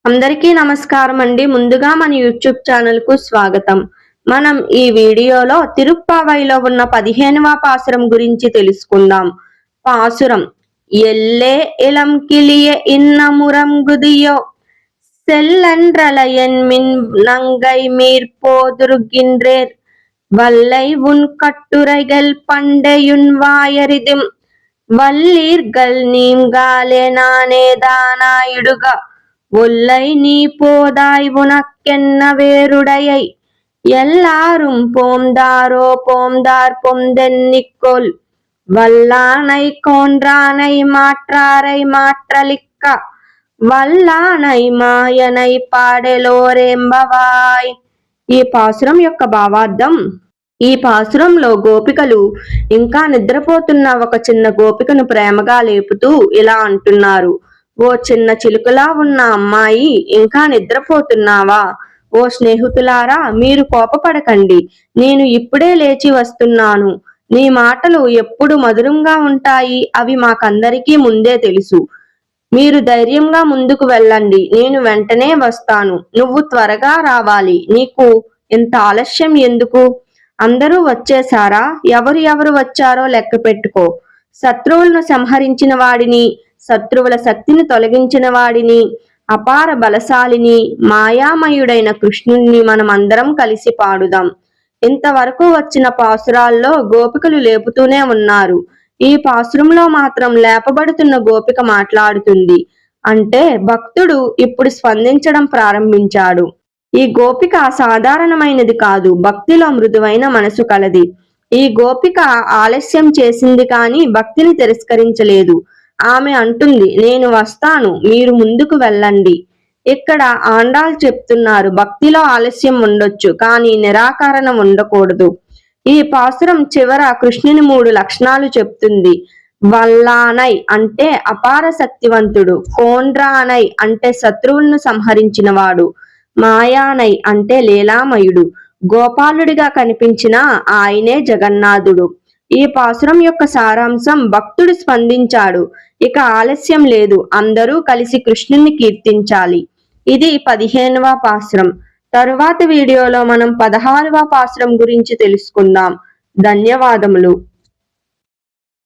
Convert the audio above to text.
అందరికీ నమస్కారం అండి. ముందుగా మన యూట్యూబ్ ఛానల్ కు స్వాగతం. మనం ఈ వీడియోలో తిరుప్పావైలో ఉన్న 15వ పాసురం గురించి తెలుసుకుందాం. పాసురం ఎల్లే ఇలం కిళియ ఇన్నమురంగుదియో செல்லன்றலையன் மின் நங்கை மீர் போதுருகின்றேர் வல்லை உன் கட்டுரைகள் பண்டையுன் வாயரிதும் வல்லீர்கள் நீங்காலே நானே தானாயிடுக ஒல்லை நீ போதாய் உனக்கென்ன வேறுடையை எல்லாரும் போம்தாரோ போம்தார் பொம்தென்னிக்கொல் வல்லானை கோன்றானை மாற்றாரை மாற்றலிக்க వల్లానై మాయనై పాడెలోరెంబవాయ్. ఈ పాసురం యొక్క భావార్థం, ఈ పాసురంలో గోపికలు ఇంకా నిద్రపోతున్న ఒక చిన్న గోపికను ప్రేమగా లేపుతూ ఇలా అంటున్నారు. ఓ చిన్న చిలుకలా ఉన్న అమ్మాయి, ఇంకా నిద్రపోతున్నావా? ఓ స్నేహితులారా, మీరు కోపపడకండి, నేను ఇప్పుడే లేచి వస్తున్నాను. నీ మాటలు ఎప్పుడు మధురంగా ఉంటాయి, అవి మాకందరికీ ముందే తెలుసు. మీరు ధైర్యంగా ముందుకు వెళ్ళండి, నేను వెంటనే వస్తాను. నువ్వు త్వరగా రావాలి. నీకు ఇంత ఆలస్యం ఎందుకు? అందరూ వచ్చేశారా? ఎవరు వచ్చారో లెక్క పెట్టుకో. శత్రువులను సంహరించిన వాడిని, శత్రువుల శక్తిని తొలగించిన వాడిని, అపార బలశాలిని, మాయామయుడైన కృష్ణుణ్ణి మనమందరం కలిసి పాడుదాం. ఇంతవరకు వచ్చిన పాసురాల్లో గోపికలు లేపుతూనే ఉన్నారు. ఈ పాసురంలో మాత్రం లేపబడుతున్న గోపిక మాట్లాడుతుంది. అంటే భక్తుడు ఇప్పుడు స్పందించడం ప్రారంభించాడు. ఈ గోపిక సాధారణమైనది కాదు, భక్తిలో మృదువైన మనసు కలది. ఈ గోపిక ఆలస్యం చేసింది కానీ భక్తిని తిరస్కరించలేదు. ఆమె అంటుంది, నేను వస్తాను, మీరు ముందుకు వెళ్ళండి. ఇక్కడ ఆండాల్ చెప్తున్నారు, భక్తిలో ఆలస్యం ఉండొచ్చు కానీ నిరాకరణ ఉండకూడదు. ఈ పాసురం చివర కృష్ణుని 3 లక్షణాలు చెప్తుంది. వల్లానై అంటే అపార శక్తివంతుడు, కోండ్రానై అంటే శత్రువులను సంహరించినవాడు, మాయానై అంటే లీలామయుడు, గోపాలుడిగా కనిపించిన ఆయనే జగన్నాథుడు. ఈ పాసురం యొక్క సారాంశం, భక్తుడు స్పందించాడు, ఇక ఆలస్యం లేదు, అందరూ కలిసి కృష్ణుని కీర్తించాలి. ఇది 15వ పాసురం. తరువాత వీడియోలో మనం 16వ పాసురం గురించి తెలుసుకుందాం. ధన్యవాదములు.